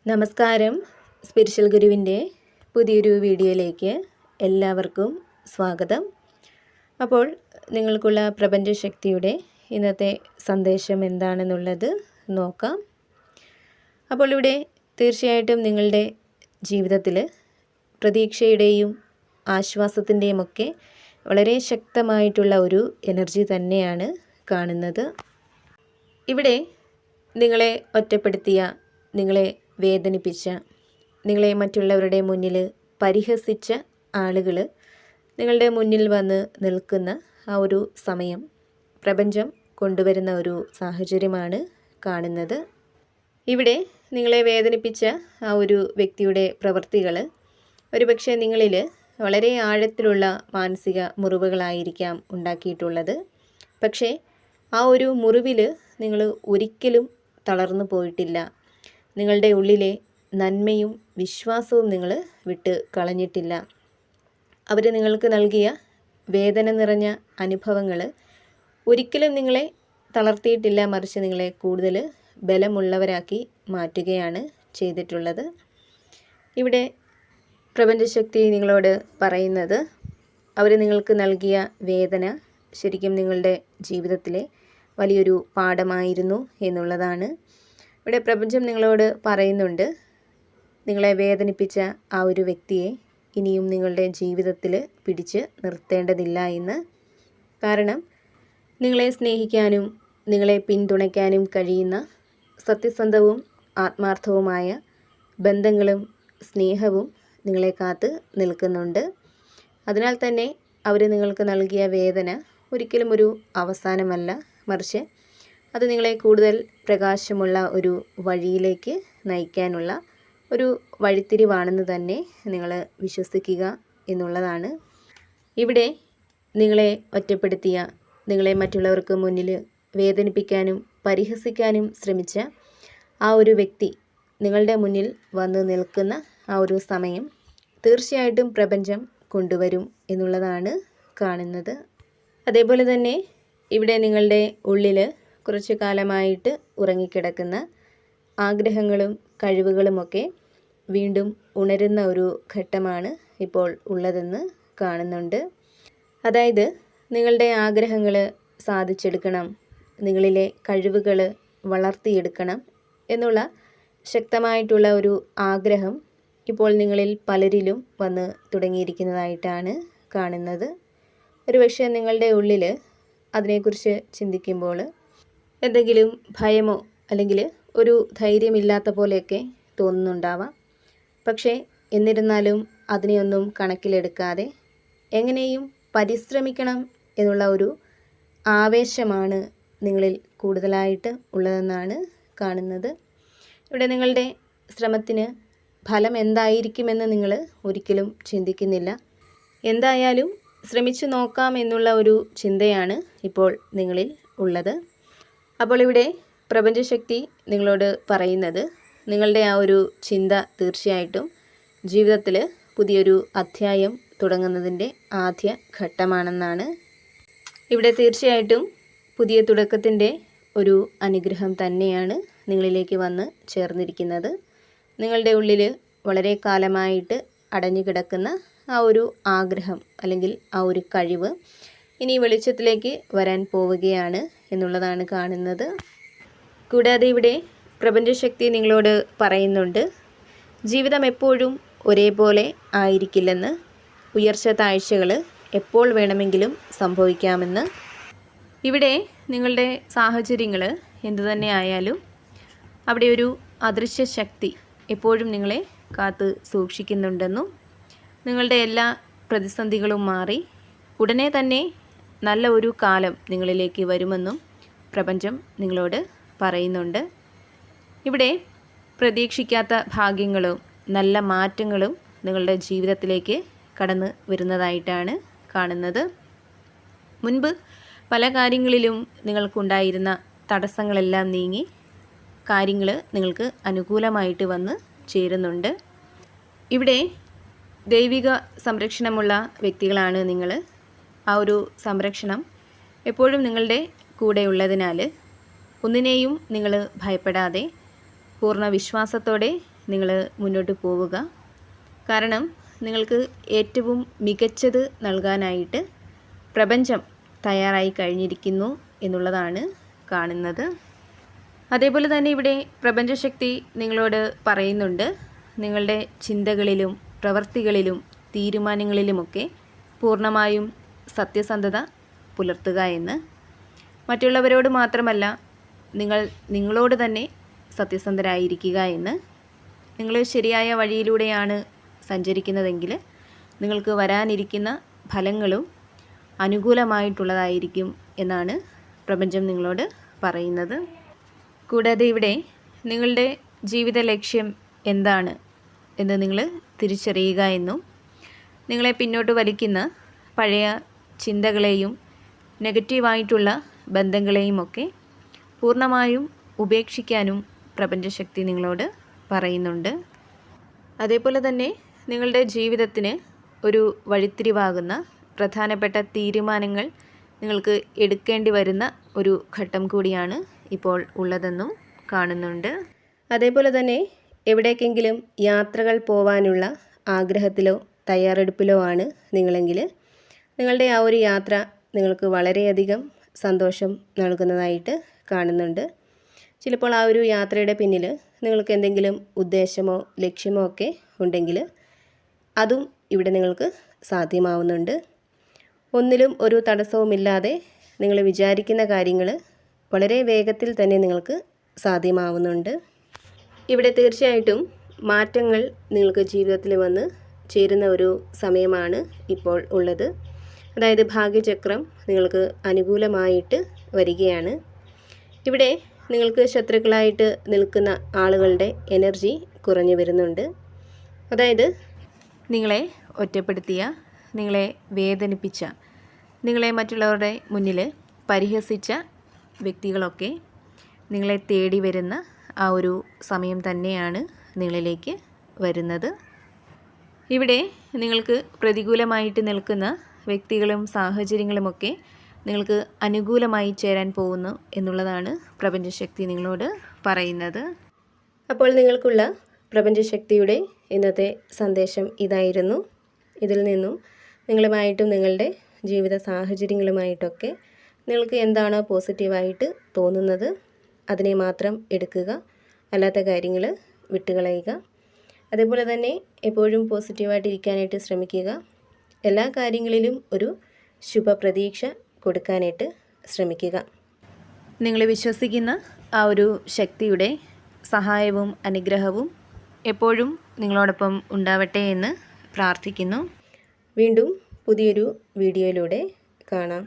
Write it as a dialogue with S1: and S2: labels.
S1: നമസ്കാരം. സ്പിരിച്വൽ ഗുരുവിൻ്റെ പുതിയൊരു വീഡിയോയിലേക്ക് എല്ലാവർക്കും സ്വാഗതം. അപ്പോൾ നിങ്ങൾക്കുള്ള പ്രപഞ്ചശക്തിയുടെ ഇന്നത്തെ സന്ദേശം എന്താണെന്നുള്ളത് നോക്കാം. അപ്പോൾ ഇവിടെ തീർച്ചയായിട്ടും നിങ്ങളുടെ ജീവിതത്തിൽ പ്രതീക്ഷയുടെയും ആശ്വാസത്തിൻ്റെയും ഒക്കെ വളരെ ശക്തമായിട്ടുള്ള ഒരു എനർജി തന്നെയാണ് കാണുന്നത്. ഇവിടെ നിങ്ങളെ ഒറ്റപ്പെടുത്തിയ, നിങ്ങളെ വേദനിപ്പിച്ച, നിങ്ങളെ മറ്റുള്ളവരുടെ മുന്നിൽ പരിഹസിച്ച ആളുകൾ നിങ്ങളുടെ മുന്നിൽ വന്ന് നിൽക്കുന്ന ആ ഒരു സമയം പ്രപഞ്ചം കൊണ്ടുവരുന്ന ഒരു സാഹചര്യമാണ് കാണുന്നത്. ഇവിടെ നിങ്ങളെ വേദനിപ്പിച്ച ആ ഒരു വ്യക്തിയുടെ പ്രവൃത്തികൾ ഒരുപക്ഷെ നിങ്ങളിൽ വളരെ ആഴത്തിലുള്ള മാനസിക മുറിവുകളായിരിക്കാം ഉണ്ടാക്കിയിട്ടുള്ളത്. പക്ഷേ ആ ഒരു മുറിവിൽ നിങ്ങൾ ഒരിക്കലും തളർന്നു പോയിട്ടില്ല. നിങ്ങളുടെ ഉള്ളിലെ നന്മയും വിശ്വാസവും നിങ്ങൾ വിട്ട് കളഞ്ഞിട്ടില്ല. അവർ നിങ്ങൾക്ക് നൽകിയ വേദന നിറഞ്ഞ അനുഭവങ്ങൾ ഒരിക്കലും നിങ്ങളെ തളർത്തിയിട്ടില്ല, മറിച്ച് നിങ്ങളെ കൂടുതൽ ബലമുള്ളവരാക്കി മാറ്റുകയാണ് ചെയ്തിട്ടുള്ളത്. ഇവിടെ പ്രപഞ്ചശക്തി നിങ്ങളോട് പറയുന്നത്, അവർ നിങ്ങൾക്ക് നൽകിയ വേദന ശരിക്കും നിങ്ങളുടെ ജീവിതത്തിലെ വലിയൊരു പാഠമായിരുന്നു എന്നുള്ളതാണ്. ഇവിടെ പ്രപഞ്ചം നിങ്ങളോട് പറയുന്നുണ്ട്, നിങ്ങളെ വേദനിപ്പിച്ച ആ ഒരു വ്യക്തിയെ ഇനിയും നിങ്ങളുടെ ജീവിതത്തിൽ പിടിച്ച് നിർത്തേണ്ടതില്ല എന്ന്. കാരണം നിങ്ങളെ സ്നേഹിക്കാനും നിങ്ങളെ പിന്തുണയ്ക്കാനും കഴിയുന്ന സത്യസന്ധവും ആത്മാർത്ഥവുമായ ബന്ധങ്ങളും സ്നേഹവും നിങ്ങളെ കാത്ത് നിൽക്കുന്നുണ്ട്. അതിനാൽ തന്നെ അവർ നിങ്ങൾക്ക് നൽകിയ വേദന ഒരിക്കലും ഒരു അവസാനമല്ല, മറിച്ച് അത് നിങ്ങളെ കൂടുതൽ പ്രകാശമുള്ള ഒരു വഴിയിലേക്ക് നയിക്കാനുള്ള ഒരു വഴിത്തിരിവാണെന്ന് തന്നെ നിങ്ങൾ വിശ്വസിക്കുക എന്നുള്ളതാണ്. ഇവിടെ നിങ്ങളെ ഒറ്റപ്പെടുത്തിയ, നിങ്ങളെ മറ്റുള്ളവർക്ക് മുന്നിൽ വേദനിപ്പിക്കാനും പരിഹസിക്കാനും ശ്രമിച്ച ആ ഒരു വ്യക്തി നിങ്ങളുടെ മുന്നിൽ വന്ന് നിൽക്കുന്ന ആ ഒരു സമയം തീർച്ചയായിട്ടും പ്രപഞ്ചം കൊണ്ടുവരും എന്നുള്ളതാണ് കാണുന്നത്. അതേപോലെ തന്നെ ഇവിടെ നിങ്ങളുടെ ഉള്ളിൽ കുറച്ചു കാലമായിട്ട് ഉറങ്ങിക്കിടക്കുന്ന ആഗ്രഹങ്ങളും കഴിവുകളുമൊക്കെ വീണ്ടും ഉണരുന്ന ഒരു ഘട്ടമാണ് ഇപ്പോൾ ഉള്ളതെന്ന് കാണുന്നുണ്ട്. അതായത് നിങ്ങളുടെ ആഗ്രഹങ്ങൾ സാധിച്ചെടുക്കണം, നിങ്ങളിലെ കഴിവുകൾ വളർത്തിയെടുക്കണം എന്നുള്ള ശക്തമായിട്ടുള്ള ഒരു ആഗ്രഹം ഇപ്പോൾ നിങ്ങളിൽ പലരിലും വന്ന് തുടങ്ങിയിരിക്കുന്നതായിട്ടാണ് കാണുന്നത്. ഒരുപക്ഷെ നിങ്ങളുടെ ഉള്ളിൽ അതിനെക്കുറിച്ച് ചിന്തിക്കുമ്പോൾ എന്തെങ്കിലും ഭയമോ അല്ലെങ്കിൽ ഒരു ധൈര്യമില്ലാത്ത പോലെയൊക്കെ തോന്നുന്നുണ്ടാവാം. പക്ഷേ എന്നിരുന്നാലും അതിനെയൊന്നും കണക്കിലെടുക്കാതെ എങ്ങനെയും പരിശ്രമിക്കണം എന്നുള്ള ഒരു ആവേശമാണ് നിങ്ങളിൽ കൂടുതലായിട്ട് ഉള്ളതെന്നാണ് കാണുന്നത്. ഇവിടെ നിങ്ങളുടെ ശ്രമത്തിന് ഫലം എന്തായിരിക്കുമെന്ന് നിങ്ങൾ ഒരിക്കലും ചിന്തിക്കുന്നില്ല. എന്തായാലും ശ്രമിച്ചു നോക്കാം എന്നുള്ള ഒരു ചിന്തയാണ് ഇപ്പോൾ നിങ്ങളിൽ ഉള്ളത്. അപ്പോൾ ഇവിടെ പ്രപഞ്ചശക്തി നിങ്ങളോട് പറയുന്നത്, നിങ്ങളുടെ ആ ഒരു ചിന്ത തീർച്ചയായിട്ടും ജീവിതത്തിൽ പുതിയൊരു അധ്യായം തുടങ്ങുന്നതിൻ്റെ ആദ്യ ഘട്ടമാണെന്നാണ്. ഇവിടെ തീർച്ചയായിട്ടും പുതിയ തുടക്കത്തിൻ്റെ ഒരു അനുഗ്രഹം തന്നെയാണ് നിങ്ങളിലേക്ക് വന്ന് ചേർന്നിരിക്കുന്നത്. നിങ്ങളുടെ ഉള്ളിൽ വളരെ കാലമായിട്ട് അടഞ്ഞു കിടക്കുന്ന ആ ഒരു ആഗ്രഹം അല്ലെങ്കിൽ ആ ഒരു കഴിവ് ഇനി വെളിച്ചത്തിലേക്ക് വരാൻ പോവുകയാണ് എന്നുള്ളതാണ് കാണുന്നത്. കൂടാതെ ഇവിടെ പ്രപഞ്ചശക്തി നിങ്ങളോട് പറയുന്നുണ്ട്, ജീവിതം എപ്പോഴും ഒരേപോലെ ആയിരിക്കില്ലെന്ന്. ഉയർച്ച താഴ്ചകൾ എപ്പോൾ വേണമെങ്കിലും സംഭവിക്കാമെന്ന്. ഇവിടെ നിങ്ങളുടെ സാഹചര്യങ്ങൾ എന്തുതന്നെ ആയാലും അവിടെ ഒരു അദൃശ്യ ശക്തി എപ്പോഴും നിങ്ങളെ കാത്ത് സൂക്ഷിക്കുന്നുണ്ടെന്നും നിങ്ങളുടെ എല്ലാ പ്രതിസന്ധികളും മാറി ഉടനെ തന്നെ നല്ല ഒരു കാലം നിങ്ങളിലേക്ക് വരുമെന്നും പ്രപഞ്ചം നിങ്ങളോട് പറയുന്നുണ്ട്. ഇവിടെ പ്രതീക്ഷിക്കാത്ത ഭാഗ്യങ്ങളും നല്ല മാറ്റങ്ങളും നിങ്ങളുടെ ജീവിതത്തിലേക്ക് കടന്നു വരുന്നതായിട്ടാണ് കാണുന്നത്. മുൻപ് പല കാര്യങ്ങളിലും നിങ്ങൾക്കുണ്ടായിരുന്ന തടസ്സങ്ങളെല്ലാം നീങ്ങി കാര്യങ്ങൾ നിങ്ങൾക്ക് അനുകൂലമായിട്ട് വന്ന് ചേരുന്നുണ്ട്. ഇവിടെ ദൈവിക സംരക്ഷണമുള്ള വ്യക്തികളാണ് നിങ്ങൾ. ആ ഒരു സംരക്ഷണം എപ്പോഴും നിങ്ങളുടെ കൂടെ ഉള്ളതിനാൽ ഒന്നിനെയും നിങ്ങൾ ഭയപ്പെടാതെ പൂർണ്ണ വിശ്വാസത്തോടെ നിങ്ങൾ മുന്നോട്ട് പോവുക. കാരണം നിങ്ങൾക്ക് ഏറ്റവും മികച്ചത് നൽകാനായിട്ട് പ്രപഞ്ചം തയ്യാറായി കഴിഞ്ഞിരിക്കുന്നു എന്നുള്ളതാണ് കാണുന്നത്. അതേപോലെ തന്നെ ഇവിടെ പ്രപഞ്ചശക്തി നിങ്ങളോട് പറയുന്നുണ്ട്, നിങ്ങളുടെ ചിന്തകളിലും പ്രവൃത്തികളിലും തീരുമാനങ്ങളിലുമൊക്കെ പൂർണ്ണമായും സത്യസന്ധത പുലർത്തുക എന്ന്. മറ്റുള്ളവരോട് മാത്രമല്ല, നിങ്ങളോട് തന്നെ സത്യസന്ധരായിരിക്കുക എന്ന്. നിങ്ങൾ ശരിയായ വഴിയിലൂടെയാണ് സഞ്ചരിക്കുന്നതെങ്കിൽ നിങ്ങൾക്ക് വരാനിരിക്കുന്ന ഫലങ്ങളും അനുകൂലമായിട്ടുള്ളതായിരിക്കും എന്നാണ് പ്രപഞ്ചം നിങ്ങളോട് പറയുന്നത്. കൂടാതെ ഇവിടെ നിങ്ങളുടെ ജീവിത ലക്ഷ്യം എന്താണ് എന്ന് നിങ്ങൾ തിരിച്ചറിയുക എന്നും നിങ്ങളെ പിന്നോട്ട് വലിക്കുന്ന പഴയ ചിന്തകളെയും നെഗറ്റീവായിട്ടുള്ള ബന്ധങ്ങളെയും ഒക്കെ പൂർണ്ണമായും ഉപേക്ഷിക്കാനും പ്രപഞ്ചശക്തി നിങ്ങളോട് പറയുന്നുണ്ട്. അതേപോലെ തന്നെ നിങ്ങളുടെ ജീവിതത്തിന് ഒരു വഴിത്തിരിവാകുന്ന പ്രധാനപ്പെട്ട തീരുമാനങ്ങൾ നിങ്ങൾക്ക് എടുക്കേണ്ടി വരുന്ന ഒരു ഘട്ടം കൂടിയാണ് ഇപ്പോൾ ഉള്ളതെന്നും കാണുന്നുണ്ട്. അതേപോലെ തന്നെ എവിടേക്കെങ്കിലും യാത്രകൾ പോവാനുള്ള ആഗ്രഹത്തിലോ തയ്യാറെടുപ്പിലോ ആണ് നിങ്ങളെങ്കിൽ നിങ്ങളുടെ ആ ഒരു യാത്ര നിങ്ങൾക്ക് വളരെയധികം സന്തോഷം നൽകുന്നതായിട്ട് കാണുന്നുണ്ട്. ചിലപ്പോൾ ആ ഒരു യാത്രയുടെ പിന്നിൽ നിങ്ങൾക്ക് എന്തെങ്കിലും ഉദ്ദേശമോ ലക്ഷ്യമോ ഒക്കെ ഉണ്ടെങ്കിൽ അതും ഇവിടെ നിങ്ങൾക്ക് സാധ്യമാവുന്നുണ്ട്. ഒന്നിലും ഒരു തടസ്സവുമില്ലാതെ നിങ്ങൾ വിചാരിക്കുന്ന കാര്യങ്ങൾ വളരെ വേഗത്തിൽ തന്നെ നിങ്ങൾക്ക് സാധ്യമാവുന്നുണ്ട്. ഇവിടെ തീർച്ചയായിട്ടും മാറ്റങ്ങൾ നിങ്ങൾക്ക് ജീവിതത്തിൽ വന്ന് ചേരുന്ന ഒരു സമയമാണ് ഇപ്പോൾ ഉള്ളത്. അതായത് ഭാഗ്യചക്രം നിങ്ങൾക്ക് അനുകൂലമായിട്ട് വരികയാണ്. ഇവിടെ നിങ്ങൾക്ക് ശത്രുക്കളായിട്ട് നിൽക്കുന്ന ആളുകളുടെ എനർജി കുറഞ്ഞു വരുന്നുണ്ട്. അതായത് നിങ്ങളെ ഒറ്റപ്പെടുത്തിയ, നിങ്ങളെ വേദനിപ്പിച്ച, നിങ്ങളെ മറ്റുള്ളവരുടെ മുന്നിൽ പരിഹസിച്ച വ്യക്തികളൊക്കെ നിങ്ങളെ തേടി വരുന്ന ആ ഒരു സമയം തന്നെയാണ് നിങ്ങളിലേക്ക് വരുന്നത്. ഇവിടെ നിങ്ങൾക്ക് പ്രതികൂലമായിട്ട് നിൽക്കുന്ന വ്യക്തികളും സാഹചര്യങ്ങളുമൊക്കെ നിങ്ങൾക്ക് അനുകൂലമായി ചേരാൻ പോകുന്നു എന്നുള്ളതാണ് പ്രപഞ്ചശക്തി നിങ്ങളോട് പറയുന്നത്. അപ്പോൾ നിങ്ങൾക്കുള്ള പ്രപഞ്ചശക്തിയുടെ ഇന്നത്തെ സന്ദേശം ഇതായിരുന്നു. ഇതിൽ നിന്നും നിങ്ങളുമായിട്ടും നിങ്ങളുടെ ജീവിത സാഹചര്യങ്ങളുമായിട്ടൊക്കെ നിങ്ങൾക്ക് എന്താണോ പോസിറ്റീവായിട്ട് തോന്നുന്നത് അതിനെ മാത്രം എടുക്കുക, അല്ലാത്ത കാര്യങ്ങൾ വിട്ടുകളയുക. അതേപോലെ തന്നെ എപ്പോഴും പോസിറ്റീവായിട്ട് ഇരിക്കാനായിട്ട് ശ്രമിക്കുക. എല്ലാ കാര്യങ്ങളിലും ഒരു ശുഭപ്രതീക്ഷ കൊടുക്കാനായിട്ട് ശ്രമിക്കുക. നിങ്ങൾ വിശ്വസിക്കുന്ന ആ ഒരു ശക്തിയുടെ സഹായവും അനുഗ്രഹവും എപ്പോഴും നിങ്ങളോടൊപ്പം ഉണ്ടാവട്ടെ എന്ന് പ്രാർത്ഥിക്കുന്നു. വീണ്ടും പുതിയൊരു വീഡിയോയിലൂടെ കാണാം.